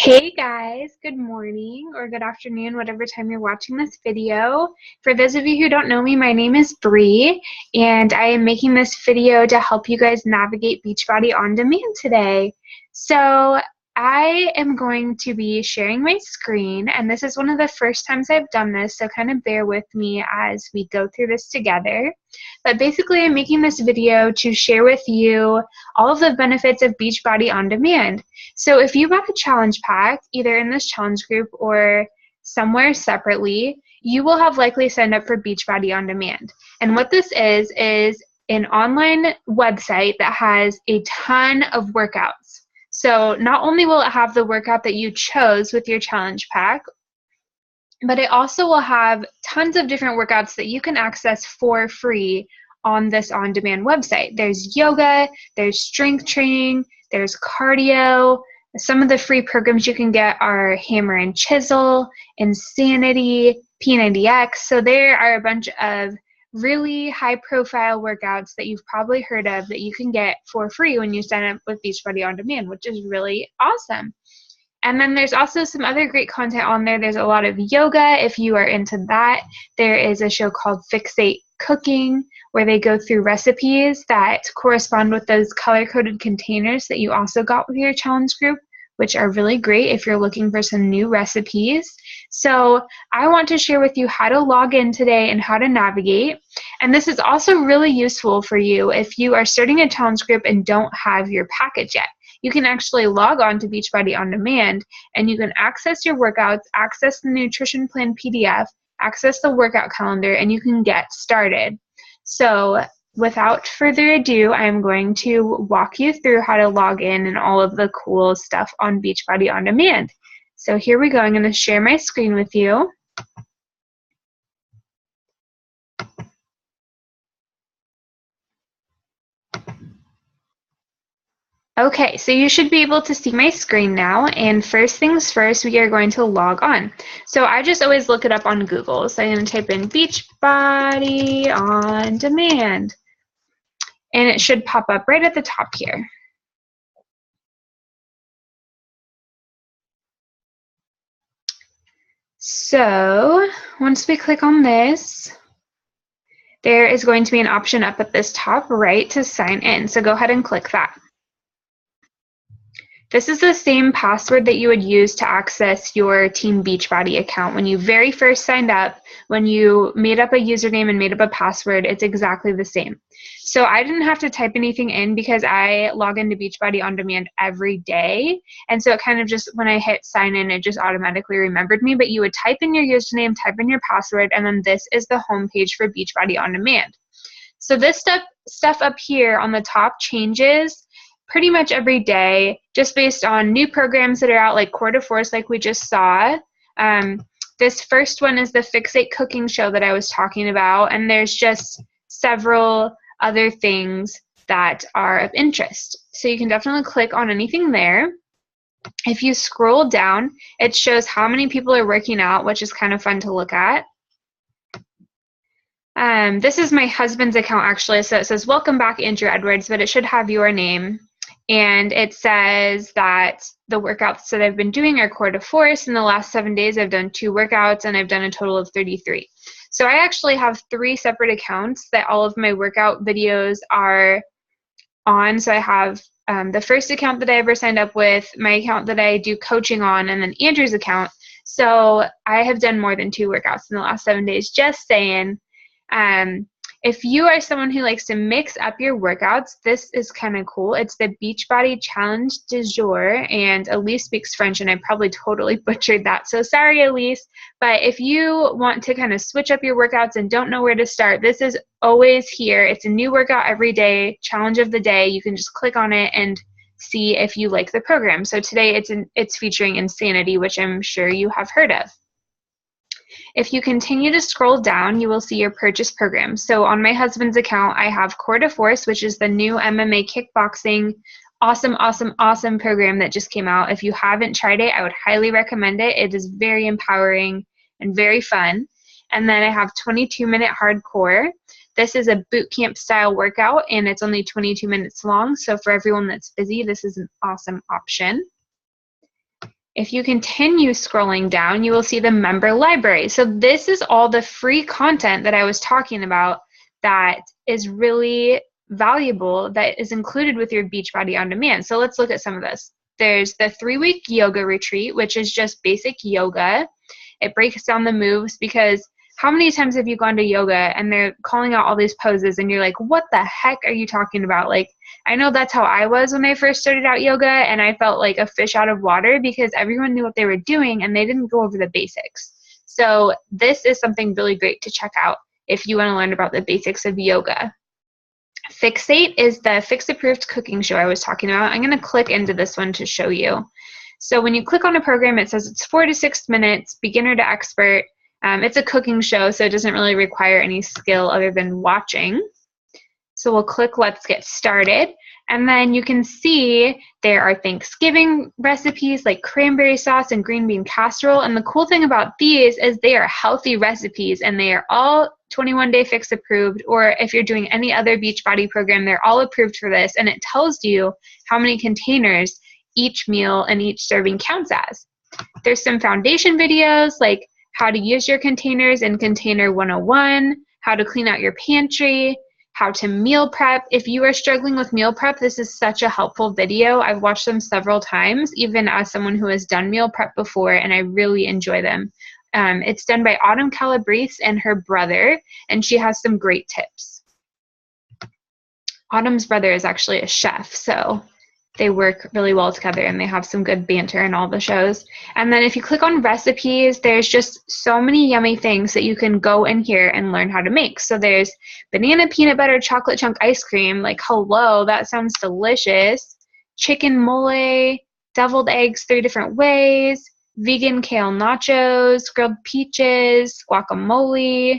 Hey guys, good morning or good afternoon, whatever time you're watching this video. For those of you who don't know me, my name is Bree, and I am making this video to help you guys navigate Beachbody on demand today. So I am going to be sharing my screen, and this is one of the first times I've done this, so kind of bear with me as we go through this together. But basically, I'm making this video to share with you all of the benefits of Beachbody on demand. So if you bought a challenge pack, either in this challenge group or somewhere separately, you will have likely signed up for Beachbody on Demand. And what this is an online website that has a ton of workouts. So not only will it have the workout that you chose with your challenge pack, but it also will have tons of different workouts that you can access for free on this on-demand website. There's yoga, there's strength training, there's cardio. Some of the free programs you can get are Hammer and Chisel, Insanity, P90X. So there are a bunch of really high-profile workouts that you've probably heard of that you can get for free when you sign up with Beachbody on Demand, which is really awesome. And then there's also some other great content on there. There's a lot of yoga if you are into that. There is a show called Fixate Cooking where they go through recipes that correspond with those color-coded containers that you also got with your challenge group, which are really great if you're looking for some new recipes. So I want to share with you how to log in today and how to navigate. And this is also really useful for you if you are starting a challenge group and don't have your package yet. You can actually log on to Beachbody on Demand and you can access your workouts, access the nutrition plan PDF, access the workout calendar, and you can get started. So without further ado, I'm going to walk you through how to log in and all of the cool stuff on Beachbody on Demand. So here we go. I'm going to share my screen with you. Okay, so you should be able to see my screen now, and first things first, we are going to log on. So I just always look it up on Google. So I'm going to type in Beachbody on Demand, and it should pop up right at the top here. So once we click on this, there is going to be an option up at this top right to sign in. So go ahead and click that. This is the same password that you would use to access your Team Beachbody account. When you very first signed up, when you made up a username and made up a password, it's exactly the same. So I didn't have to type anything in because I log into Beachbody on Demand every day. And so it kind of just, when I hit sign in, it just automatically remembered me. But you would type in your username, type in your password, and then this is the homepage for Beachbody on Demand. So this stuff up here on the top changes pretty much every day, just based on new programs that are out, like Core de Force, like we just saw. This first one is the Fixate Cooking show that I was talking about, and there's just several other things that are of interest. So you can definitely click on anything there. If you scroll down, it shows how many people are working out, which is kind of fun to look at. This is my husband's account, actually, so it says, "Welcome back, Andrew Edwards," but it should have your name. And it says that the workouts that I've been doing are Core de Force. In the last 7 days, I've done 2 workouts, and I've done a total of 33. So I actually have 3 separate accounts that all of my workout videos are on. So I have the first account that I ever signed up with, my account that I do coaching on, and then Andrew's account. So I have done more than 2 workouts in the last 7 days, just saying. If you are someone who likes to mix up your workouts, this is kind of cool. It's the Beachbody Challenge du jour, and Elise speaks French, and I probably totally butchered that. So sorry, Elise. But if you want to kind of switch up your workouts and don't know where to start, this is always here. It's a new workout every day, challenge of the day. You can just click on it and see if you like the program. So today it's featuring Insanity, which I'm sure you have heard of. If you continue to scroll down, you will see your purchase program. So on my husband's account, I have Core de Force, which is the new MMA kickboxing awesome, awesome, awesome program that just came out. If you haven't tried it, I would highly recommend it. It is very empowering and very fun. And then I have 22-minute hardcore. This is a boot camp style workout, and it's only 22 minutes long. So for everyone that's busy, this is an awesome option. If you continue scrolling down, you will see the member library. So this is all the free content that I was talking about that is really valuable, that is included with your Beachbody On Demand. So let's look at some of this. There's the 3-week yoga retreat, which is just basic yoga. It breaks down the moves, because how many times have you gone to yoga and they're calling out all these poses and you're like, what the heck are you talking about? Like, I know that's how I was when I first started out yoga, and I felt like a fish out of water because everyone knew what they were doing and they didn't go over the basics. So this is something really great to check out if you want to learn about the basics of yoga. Fixate is the Fix-approved cooking show I was talking about. I'm going to click into this one to show you. So when you click on a program, it says it's 4 to 6 minutes, beginner to expert. It's a cooking show, so it doesn't really require any skill other than watching. So we'll click Let's Get Started. And then you can see there are Thanksgiving recipes like cranberry sauce and green bean casserole. And the cool thing about these is they are healthy recipes, and they are all 21-day Fix approved, or if you're doing any other Beachbody program, they're all approved for this. And it tells you how many containers each meal and each serving counts as. There's some foundation videos like how to use your containers in Container 101, how to clean out your pantry, how to meal prep. If you are struggling with meal prep, this is such a helpful video. I've watched them several times, even as someone who has done meal prep before, and I really enjoy them. It's done by Autumn Calabrese and her brother, and she has some great tips. Autumn's brother is actually a chef, so they work really well together, and they have some good banter in all the shows. And then if you click on recipes, there's just so many yummy things that you can go in here and learn how to make. So there's banana peanut butter chocolate chunk ice cream. Like, hello, that sounds delicious. Chicken mole, deviled eggs 3 different ways, vegan kale nachos, grilled peaches, guacamole,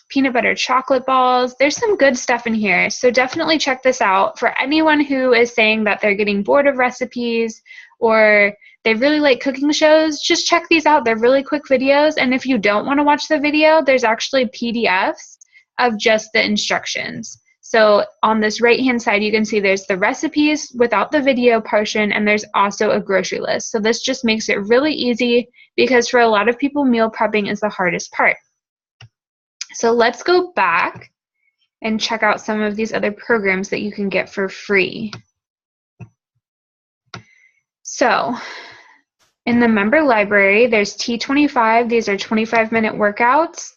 peanut butter chocolate balls. There's some good stuff in here, so definitely check this out. For anyone who is saying that they're getting bored of recipes or they really like cooking shows, just check these out. They're really quick videos, and if you don't want to watch the video, there's actually PDFs of just the instructions. So on this right-hand side, you can see there's the recipes without the video portion, and there's also a grocery list. So this just makes it really easy, because for a lot of people, meal prepping is the hardest part. So let's go back and check out some of these other programs that you can get for free. So in the member library, there's T25. These are 25-minute workouts.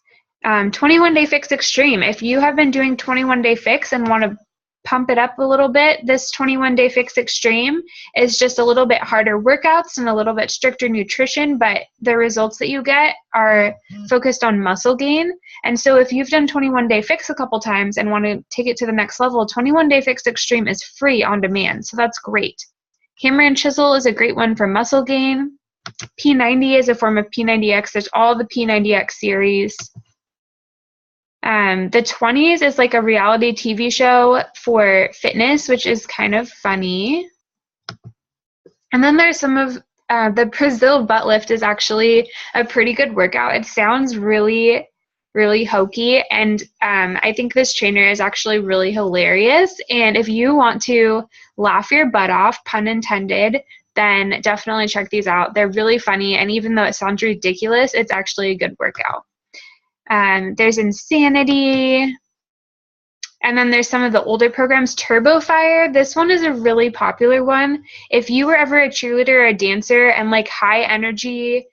21-day Fix Extreme. If you have been doing 21-day Fix and want to pump it up a little bit, this 21-day Fix Extreme is just a little bit harder workouts and a little bit stricter nutrition, but the results that you get are focused on muscle gain. And so if you've done 21-day Fix a couple times and want to take it to the next level, 21-day Fix Extreme is free on demand, so that's great. Hammer and Chisel is a great one for muscle gain. P90 is a form of P90X. There's all the P90X series. The 20s is like a reality TV show for fitness, which is kind of funny. And then there's some of the Brazil butt lift is actually a pretty good workout. It sounds really, really hokey, and I think this trainer is actually really hilarious. And if you want to laugh your butt off, pun intended, then definitely check these out. They're really funny, and even though it sounds ridiculous, it's actually a good workout. There's Insanity, and then there's some of the older programs. Turbo Fire, this one is a really popular one. If you were ever a cheerleader or a dancer and like high energy,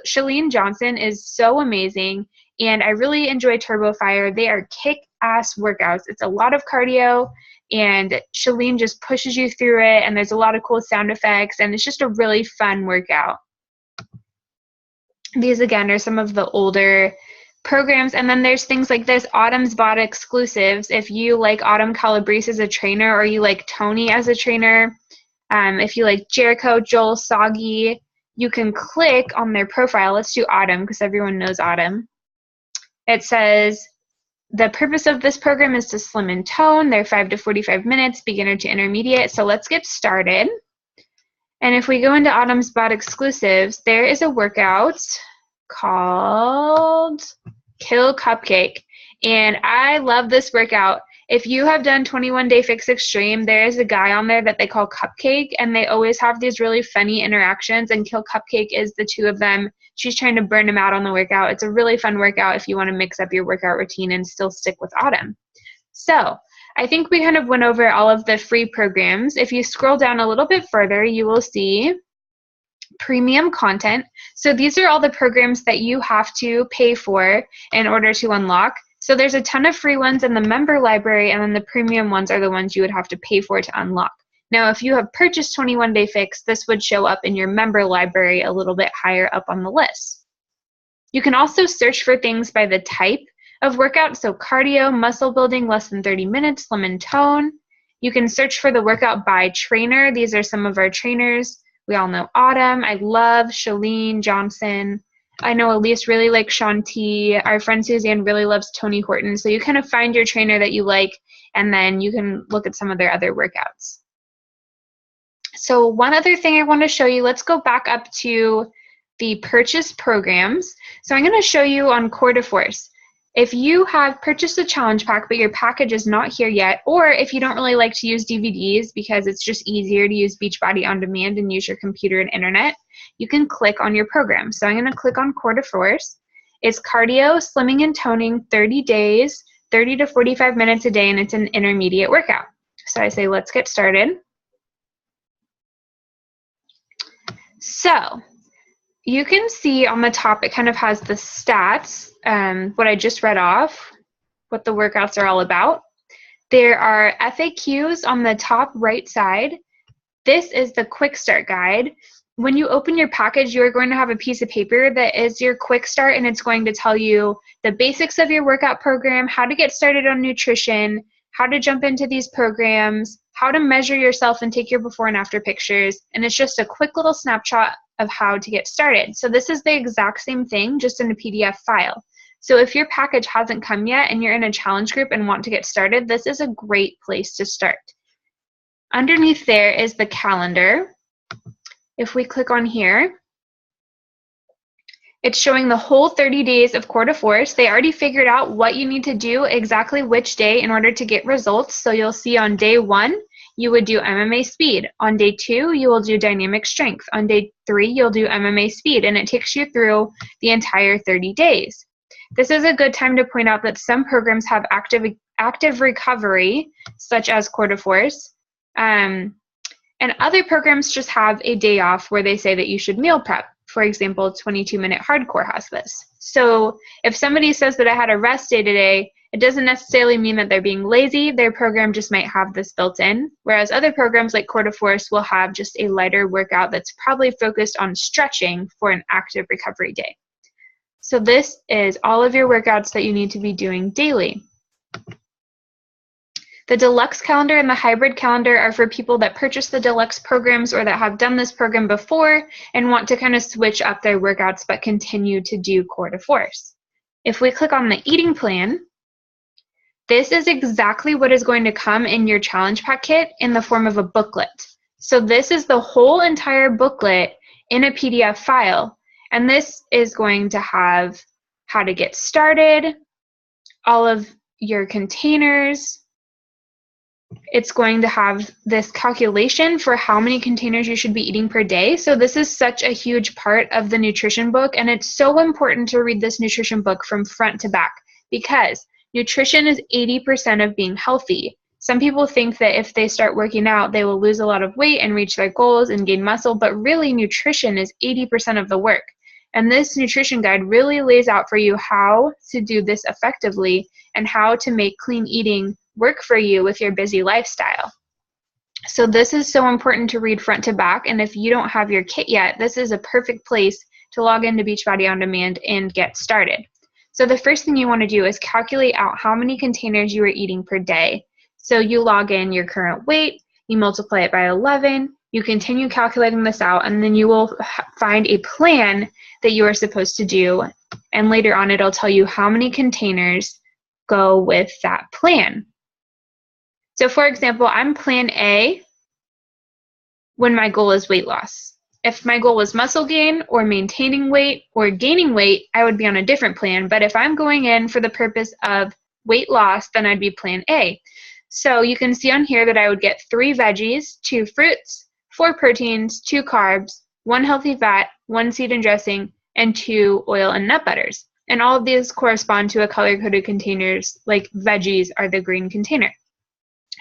Shalene Johnson is so amazing, and I really enjoy Turbo Fire. They are kick-ass workouts. It's a lot of cardio, and Shalene just pushes you through it, and there's a lot of cool sound effects, and it's just a really fun workout. These, again, are some of the older programs. And then there's things like this, Autumn's BOD exclusives. If you like Autumn Calabrese as a trainer, or you like Tony as a trainer, if you like Jericho, Joel, Soggy, you can click on their profile. Let's do Autumn, because everyone knows Autumn. It says, the purpose of this program is to slim and tone. They're 5 to 45 minutes, beginner to intermediate. So let's get started. And if we go into Autumn's BOD exclusives, there is a workout called Kill Cupcake. And I love this workout. If you have done 21 Day Fix Extreme, there is a guy on there that they call Cupcake, and they always have these really funny interactions, and Kill Cupcake is the two of them. She's trying to burn him out on the workout. It's a really fun workout if you want to mix up your workout routine and still stick with Autumn. So I think we kind of went over all of the free programs. If you scroll down a little bit further, you will see premium content. So these are all the programs that you have to pay for in order to unlock. So there's a ton of free ones in the member library, and then the premium ones are the ones you would have to pay for to unlock. Now, if you have purchased 21 Day Fix, this would show up in your member library a little bit higher up on the list. You can also search for things by the type of workout, so cardio, muscle building, less than 30 minutes, slim and tone. You can search for the workout by trainer. These are some of our trainers. We all know Autumn. I love Shalene Johnson. I know Elise really likes Shaun T. Our friend Suzanne really loves Tony Horton. So you kind of find your trainer that you like, and then you can look at some of their other workouts. So one other thing I want to show you, let's go back up to the purchase programs. So I'm going to show you on Core de Force. If you have purchased a challenge pack, but your package is not here yet, or if you don't really like to use DVDs because it's just easier to use Beachbody on demand and use your computer and internet, you can click on your program. So I'm going to click on Core de Force. It's cardio, slimming, and toning, 30 days, 30 to 45 minutes a day, and it's an intermediate workout. So I say, let's get started. So you can see on the top, it kind of has the stats, what I just read off, what the workouts are all about. There are FAQs on the top right side. This is the quick start guide. When you open your package, you're going to have a piece of paper that is your quick start, and it's going to tell you the basics of your workout program, how to get started on nutrition, how to jump into these programs, how to measure yourself and take your before and after pictures. And it's just a quick little snapshot of how to get started. So this is the exact same thing, just in a PDF file. So if your package hasn't come yet and you're in a challenge group and want to get started, this is a great place to start. Underneath there is the calendar. If we click on here, it's showing the whole 30 days of Core de Force. They already figured out what you need to do exactly which day in order to get results. So you'll see on day 1, you would do MMA speed. On day 2, you will do dynamic strength. On day 3, you'll do MMA speed, and it takes you through the entire 30 days. This is a good time to point out that some programs have active recovery, such as Core de Force, and other programs just have a day off where they say that you should meal prep. For example, 22-Minute Hardcore has this. So if somebody says that I had a rest day today, it doesn't necessarily mean that they're being lazy. Their program just might have this built in, whereas other programs like Core de Force will have just a lighter workout that's probably focused on stretching for an active recovery day. So this is all of your workouts that you need to be doing daily. The deluxe calendar and the hybrid calendar are for people that purchase the deluxe programs or that have done this program before and want to kind of switch up their workouts but continue to do Core de Force. If we click on the eating plan, this is exactly what is going to come in your challenge pack kit in the form of a booklet. So this is the whole entire booklet in a PDF file, and this is going to have how to get started, all of your containers. It's going to have this calculation for how many containers you should be eating per day. So this is such a huge part of the nutrition book, and it's so important to read this nutrition book from front to back because nutrition is 80% of being healthy. Some people think that if they start working out, they will lose a lot of weight and reach their goals and gain muscle, but really nutrition is 80% of the work. And this nutrition guide really lays out for you how to do this effectively and how to make clean eating work for you with your busy lifestyle. So this is so important to read front to back, and if you don't have your kit yet, this is a perfect place to log into Beachbody On Demand and get started. So the first thing you want to do is calculate out how many containers you are eating per day. So you log in your current weight, you multiply it by 11, you continue calculating this out, and then you will find a plan that you are supposed to do, and later on it'll tell you how many containers go with that plan. So for example, I'm plan A when my goal is weight loss. If my goal was muscle gain or maintaining weight or gaining weight, I would be on a different plan. But if I'm going in for the purpose of weight loss, then I'd be plan A. So you can see on here that I would get 3 veggies, 2 fruits, 4 proteins, 2 carbs, 1 healthy fat, 1 seed and dressing, and 2 oil and nut butters. And all of these correspond to a color-coded containers, like veggies are the green container.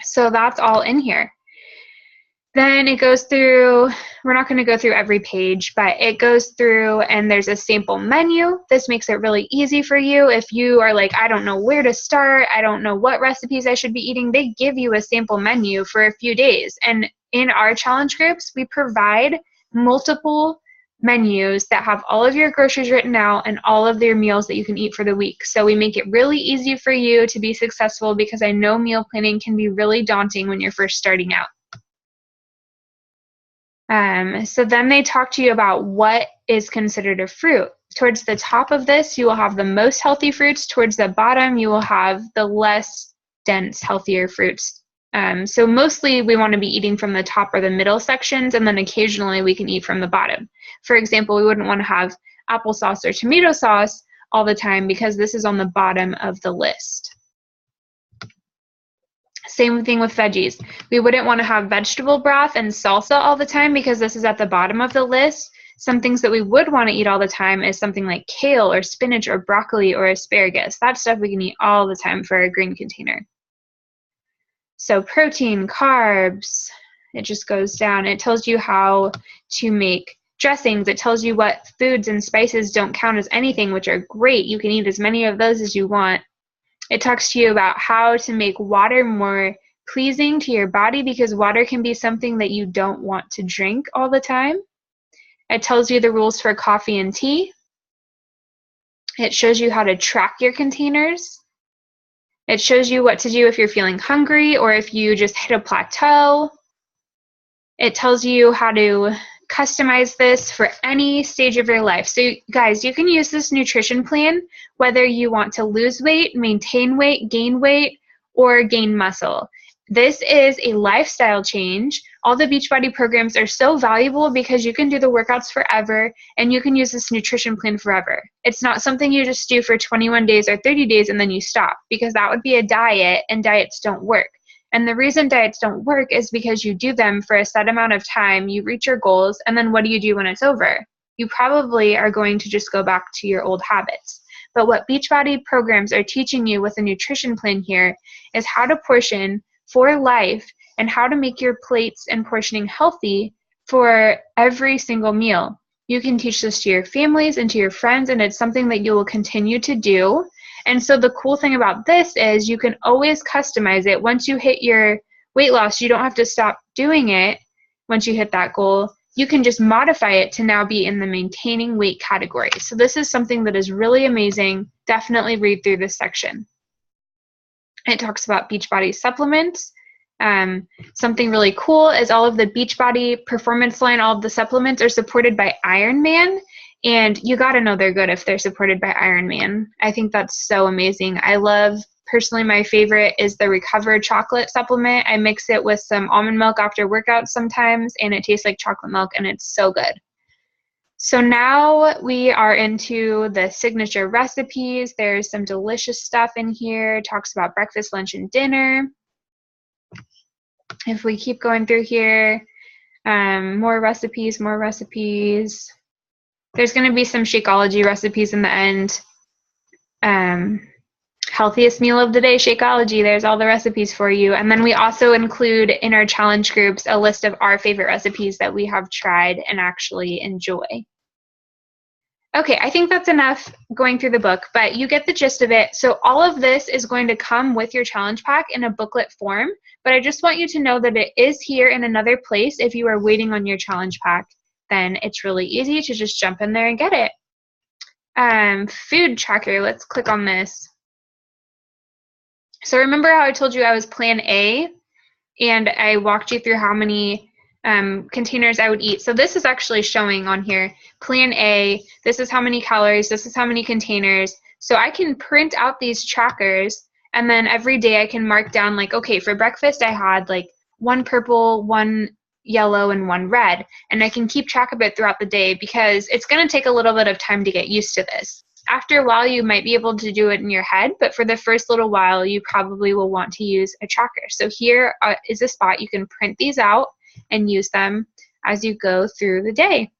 So that's all in here. Then it goes through, we're not going to go through every page, but it goes through and there's a sample menu. This makes it really easy for you. If you are like, I don't know where to start, I don't know what recipes I should be eating, they give you a sample menu for a few days. And in our challenge groups, we provide multiple menus that have all of your groceries written out and all of their meals that you can eat for the week. So we make it really easy for you to be successful, because I know meal planning can be really daunting when you're first starting out. So then they talk to you about what is considered a fruit. Towards the top of this, you will have the most healthy fruits. Towards the bottom, you will have the less dense, healthier fruits. So mostly we want to be eating from the top or the middle sections, and then occasionally we can eat from the bottom. For example, we wouldn't want to have applesauce or tomato sauce all the time, because this is on the bottom of the list. Same thing with veggies. We wouldn't want to have vegetable broth and salsa all the time, because this is at the bottom of the list. Some things that we would want to eat all the time is something like kale or spinach or broccoli or asparagus. That stuff we can eat all the time for a green container. So protein, carbs, it just goes down. It tells you how to make dressings. It tells you what foods and spices don't count as anything, which are great. You can eat as many of those as you want. It talks to you about how to make water more pleasing to your body, because water can be something that you don't want to drink all the time. It tells you the rules for coffee and tea. It shows you how to track your containers. It shows you what to do if you're feeling hungry or if you just hit a plateau. It tells you how to customize this for any stage of your life. So guys, you can use this nutrition plan whether you want to lose weight, maintain weight, gain weight, or gain muscle. This is a lifestyle change. All the Beachbody programs are so valuable because you can do the workouts forever and you can use this nutrition plan forever. It's not something you just do for 21 days or 30 days and then you stop, because that would be a diet, and diets don't work. And the reason diets don't work is because you do them for a set amount of time, you reach your goals, and then what do you do when it's over? You probably are going to just go back to your old habits. But what Beachbody programs are teaching you with a nutrition plan here is how to portion for life and how to make your plates and portioning healthy for every single meal. You can teach this to your families and to your friends, and it's something that you will continue to do. And so the cool thing about this is you can always customize it. Once you hit your weight loss, you don't have to stop doing it. Once you hit that goal, you can just modify it to now be in the maintaining weight category. So this is something that is really amazing. Definitely read through this section. It talks about Beachbody supplements. Something really cool is all of the Beachbody performance line, all of the supplements are supported by Ironman. And you got to know they're good if they're supported by Ironman. I think that's so amazing. I love, personally, my favorite is the Recover chocolate supplement. I mix it with some almond milk after workouts sometimes, and it tastes like chocolate milk, and it's so good. So now we are into the signature recipes. There's some delicious stuff in here. It talks about breakfast, lunch, and dinner. If we keep going through here, more recipes, more recipes. There's going to be some Shakeology recipes in the end. Healthiest meal of the day, Shakeology. There's all the recipes for you. And then we also include in our challenge groups a list of our favorite recipes that we have tried and actually enjoy. Okay, I think that's enough going through the book, but you get the gist of it. So all of this is going to come with your challenge pack in a booklet form, but I just want you to know that it is here in another place. If you are waiting on your challenge pack, then it's really easy to just jump in there and get it. Food tracker, let's click on this. So remember how I told you I was plan A, and I walked you through how many containers I would eat. So this is actually showing on here, plan A, this is how many calories, this is how many containers. So I can print out these trackers, and then every day I can mark down like, okay, for breakfast I had like 1 purple, 1 yellow, and 1 red. And I can keep track of it throughout the day because it's going to take a little bit of time to get used to this. After a while, you might be able to do it in your head, but for the first little while, you probably will want to use a tracker. So here is a spot you can print these out and use them as you go through the day.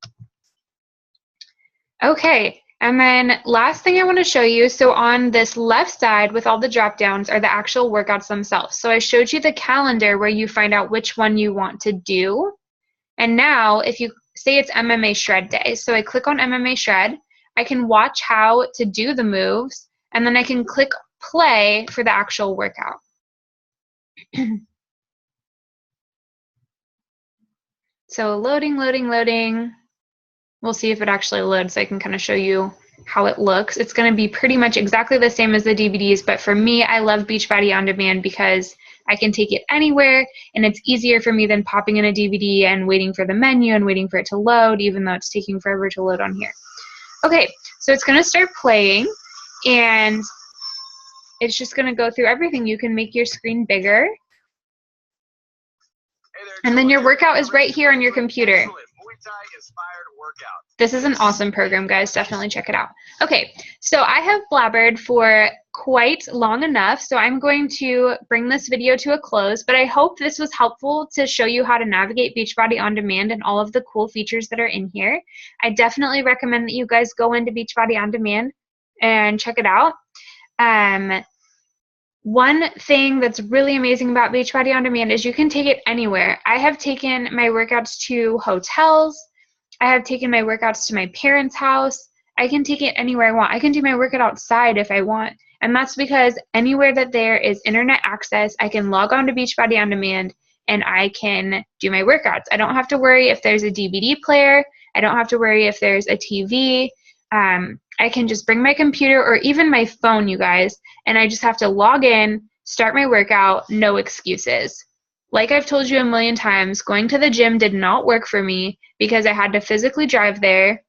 Okay, and then last thing I want to show you, so on this left side with all the drop downs are the actual workouts themselves. So I showed you the calendar where you find out which one you want to do. And now if you say it's MMA Shred day, so I click on MMA Shred, I can watch how to do the moves, and then I can click play for the actual workout. So loading, loading, loading. We'll see if it actually loads so I can kind of show you how it looks. It's going to be pretty much exactly the same as the DVDs, but for me, I love Beachbody On Demand because I can take it anywhere, and it's easier for me than popping in a DVD and waiting for the menu and waiting for it to load, even though it's taking forever to load on here. Okay, so it's going to start playing, and it's just going to go through everything. You can make your screen bigger, and then your workout is right here on your computer. This is an awesome program, guys. Definitely check it out. Okay, so I have blabbered for quite long enough, so I'm going to bring this video to a close, but I hope this was helpful to show you how to navigate Beachbody On Demand and all of the cool features that are in here. I definitely recommend that you guys go into Beachbody On Demand and check it out. One thing that's really amazing about Beachbody On Demand is you can take it anywhere. I have taken my workouts to hotels. I have taken my workouts to my parents' house. I can take it anywhere I want. I can do my workout outside if I want. And that's because anywhere that there is internet access, I can log on to Beachbody On Demand and I can do my workouts. I don't have to worry if there's a DVD player. I don't have to worry if there's a TV. I can just bring my computer or even my phone, you guys, and I just have to log in, start my workout, no excuses. Like I've told you a million times, going to the gym did not work for me because I had to physically drive there.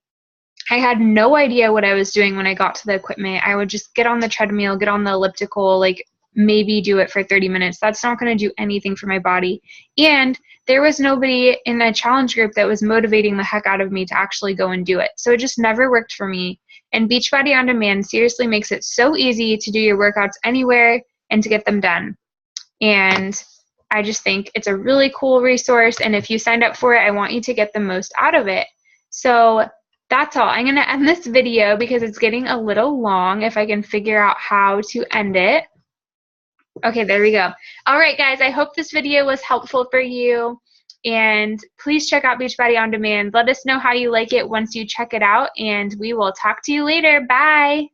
I had no idea what I was doing when I got to the equipment. I would just get on the treadmill, get on the elliptical, like maybe do it for 30 minutes. That's not going to do anything for my body. And there was nobody in the challenge group that was motivating the heck out of me to actually go and do it. So it just never worked for me. And Beachbody On Demand seriously makes it so easy to do your workouts anywhere and to get them done. And I just think it's a really cool resource. And if you signed up for it, I want you to get the most out of it. So that's all. I'm going to end this video because it's getting a little long if I can figure out how to end it. Okay, there we go. All right, guys, I hope this video was helpful for you. And please check out Beachbody On Demand. Let us know how you like it once you check it out, and we will talk to you later. Bye.